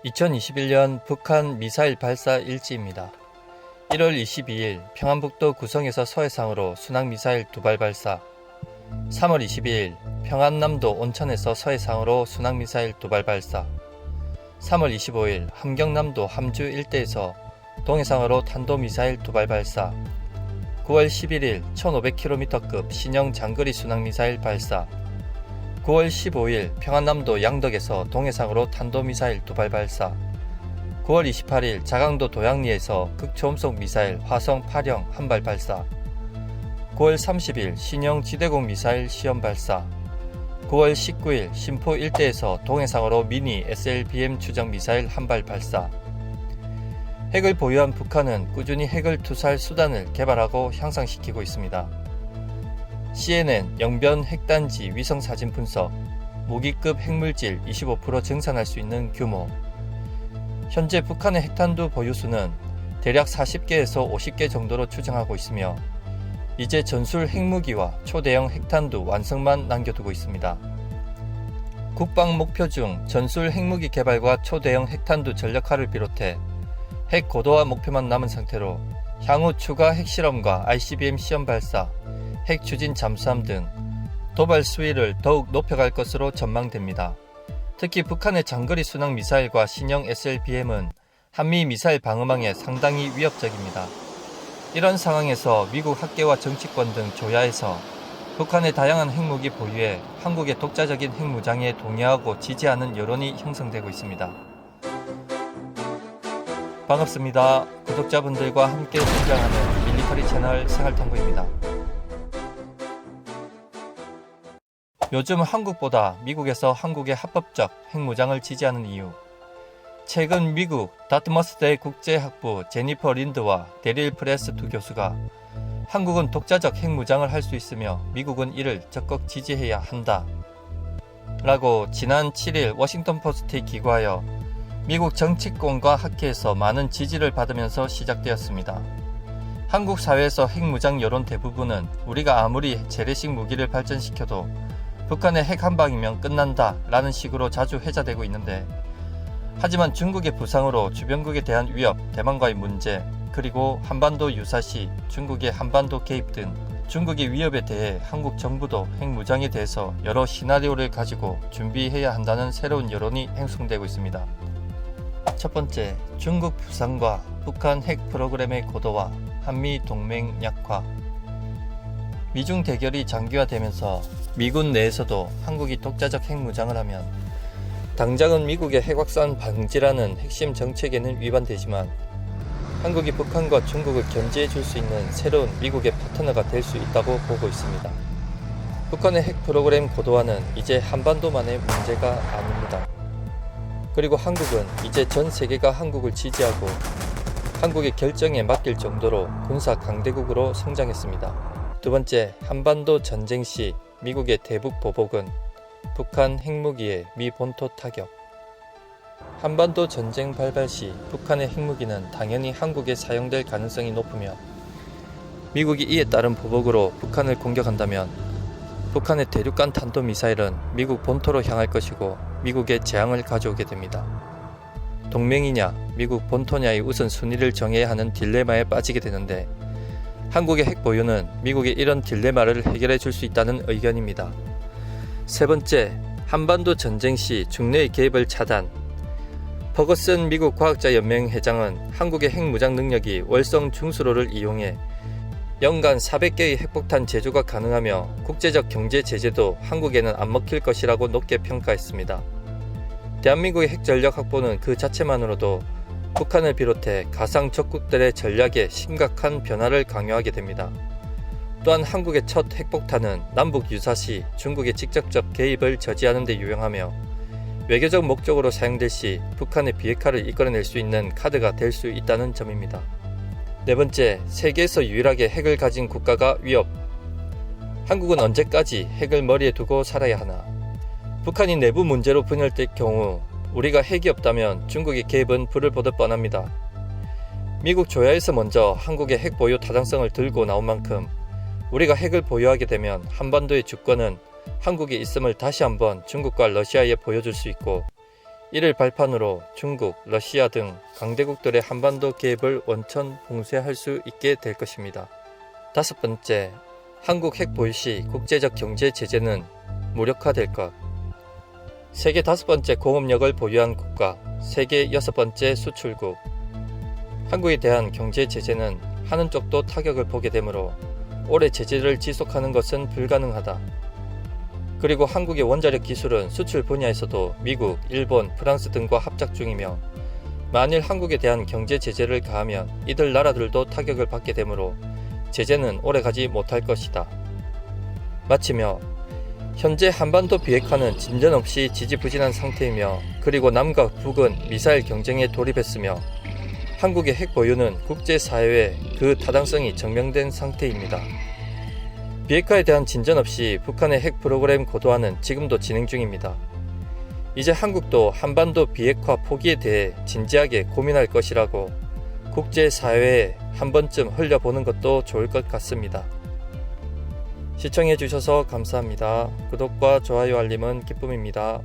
2021년 북한 미사일 발사 일지입니다. 1월 22일 평안북도 구성에서 서해상으로 순항미사일 2발 발사. 3월 22일 평안남도 온천에서 서해상으로 순항미사일 2발 발사. 3월 25일 함경남도 함주 일대에서 동해상으로 탄도미사일 2발 발사. 9월 11일 1500km급 신형 장거리 순항미사일 발사. 9월 15일 평안남도 양덕에서 동해상으로 탄도미사일 2발 발사. 9월 28일 자강도 도양리에서 극초음속 미사일 화성 8형 1발 발사. 9월 30일 신형 지대공 미사일 시험 발사. 9월 19일 신포 일대에서 동해상으로 미니 SLBM 추정 미사일 1발 발사. 핵을 보유한 북한은 꾸준히 핵을 투사할 수단을 개발하고 향상시키고 있습니다. CNN 영변 핵단지 위성사진 분석, 무기급 핵물질 25% 증산할 수 있는 규모. 현재 북한의 핵탄두 보유수는 대략 40개에서 50개 정도로 추정하고 있으며 이제 전술 핵무기와 초대형 핵탄두 완성만 남겨두고 있습니다. 국방 목표 중 전술 핵무기 개발과 초대형 핵탄두 전력화를 비롯해 핵 고도화 목표만 남은 상태로 향후 추가 핵실험과 ICBM 시험 발사, 핵 추진 잠수함 등 도발 수위를 더욱 높여갈 것으로 전망됩니다. 특히 북한의 장거리 순항 미사일과 신형 SLBM은 한미 미사일 방어망에 상당히 위협적입니다. 이런 상황에서 미국 학계와 정치권 등 조야에서 북한의 다양한 핵무기 보유에 한국의 독자적인 핵무장에 동의하고 지지하는 여론이 형성되고 있습니다. 반갑습니다. 구독자분들과 함께 성장하는 밀리터리 채널 생활탐구입니다. 요즘 한국보다 미국에서 한국의 합법적 핵무장을 지지하는 이유. 최근 미국 다트머스대 국제학부 제니퍼 린드와 데릴 프레스 두 교수가 한국은 독자적 핵무장을 할 수 있으며 미국은 이를 적극 지지해야 한다 라고 지난 7일 워싱턴 포스트에 기고하여 미국 정치권과 학계에서 많은 지지를 받으면서 시작되었습니다. 한국 사회에서 핵무장 여론 대부분은 우리가 아무리 재래식 무기를 발전시켜도 북한의 핵 한 방이면 끝난다 라는 식으로 자주 회자되고 있는데, 하지만 중국의 부상으로 주변국에 대한 위협, 대만과의 문제, 그리고 한반도 유사시 중국의 한반도 개입 등 중국의 위협에 대해 한국 정부도 핵무장에 대해서 여러 시나리오를 가지고 준비해야 한다는 새로운 여론이 형성되고 있습니다. 첫 번째, 중국 부상과 북한 핵 프로그램의 고도화, 한미 동맹 약화. 미중 대결이 장기화되면서 미군 내에서도 한국이 독자적 핵무장을 하면 당장은 미국의 핵 확산 방지라는 핵심 정책에는 위반되지만 한국이 북한과 중국을 견제해 줄 수 있는 새로운 미국의 파트너가 될 수 있다고 보고 있습니다. 북한의 핵 프로그램 고도화는 이제 한반도만의 문제가 아닙니다. 그리고 한국은 이제 전 세계가 한국을 지지하고 한국의 결정에 맡길 정도로 군사 강대국으로 성장했습니다. 두 번째, 한반도 전쟁 시 미국의 대북 보복은 북한 핵무기의 미 본토 타격. 한반도 전쟁 발발 시 북한의 핵무기는 당연히 한국에 사용될 가능성이 높으며 미국이 이에 따른 보복으로 북한을 공격한다면 북한의 대륙간 탄도미사일은 미국 본토로 향할 것이고 미국의 재앙을 가져오게 됩니다. 동맹이냐 미국 본토냐의 우선순위를 정해야 하는 딜레마에 빠지게 되는데, 한국의 핵 보유는 미국의 이런 딜레마를 해결해 줄 수 있다는 의견입니다. 세 번째, 한반도 전쟁 시 국내의 개입을 차단. 퍼거슨 미국 과학자연맹 회장은 한국의 핵무장 능력이 월성 중수로를 이용해 연간 400개의 핵폭탄 제조가 가능하며 국제적 경제 제재도 한국에는 안 먹힐 것이라고 높게 평가했습니다. 대한민국의 핵전력 확보는 그 자체만으로도 북한을 비롯해 가상 적국들의 전략에 심각한 변화를 강요하게 됩니다. 또한 한국의 첫 핵폭탄은 남북 유사시 중국의 직접적 개입을 저지하는 데 유용하며 외교적 목적으로 사용될 시 북한의 비핵화를 이끌어낼 수 있는 카드가 될 수 있다는 점입니다. 네 번째, 세계에서 유일하게 핵을 가진 국가가 위협. 한국은 언제까지 핵을 머리에 두고 살아야 하나? 북한이 내부 문제로 분열될 경우 우리가 핵이 없다면 중국의 개입은 불을 보듯 뻔합니다. 미국 조야에서 먼저 한국의 핵 보유 타당성을 들고 나온 만큼 우리가 핵을 보유하게 되면 한반도의 주권은 한국에 있음을 다시 한번 중국과 러시아에 보여줄 수 있고, 이를 발판으로 중국, 러시아 등 강대국들의 한반도 개입을 원천 봉쇄할 수 있게 될 것입니다. 다섯 번째, 한국 핵 보유 시 국제적 경제 제재는 무력화될 것. 세계 다섯 번째 공업력을 보유한 국가, 세계 여섯 번째 수출국. 한국에 대한 경제 제재는 하는 쪽도 타격을 보게 되므로 오래 제재를 지속하는 것은 불가능하다. 그리고 한국의 원자력 기술은 수출 분야에서도 미국, 일본, 프랑스 등과 합작 중이며 만일 한국에 대한 경제 제재를 가하면 이들 나라들도 타격을 받게 되므로 제재는 오래가지 못할 것이다. 마치며 현재 한반도 비핵화는 진전 없이 지지부진한 상태이며 그리고 남과 북은 미사일 경쟁에 돌입했으며 한국의 핵 보유는 국제사회에 그 타당성이 증명된 상태입니다. 비핵화에 대한 진전 없이 북한의 핵 프로그램 고도화는 지금도 진행 중입니다. 이제 한국도 한반도 비핵화 포기에 대해 진지하게 고민할 것이라고 국제사회에 한 번쯤 흘려보는 것도 좋을 것 같습니다. 시청해주셔서 감사합니다. 구독과 좋아요 알림은 기쁨입니다.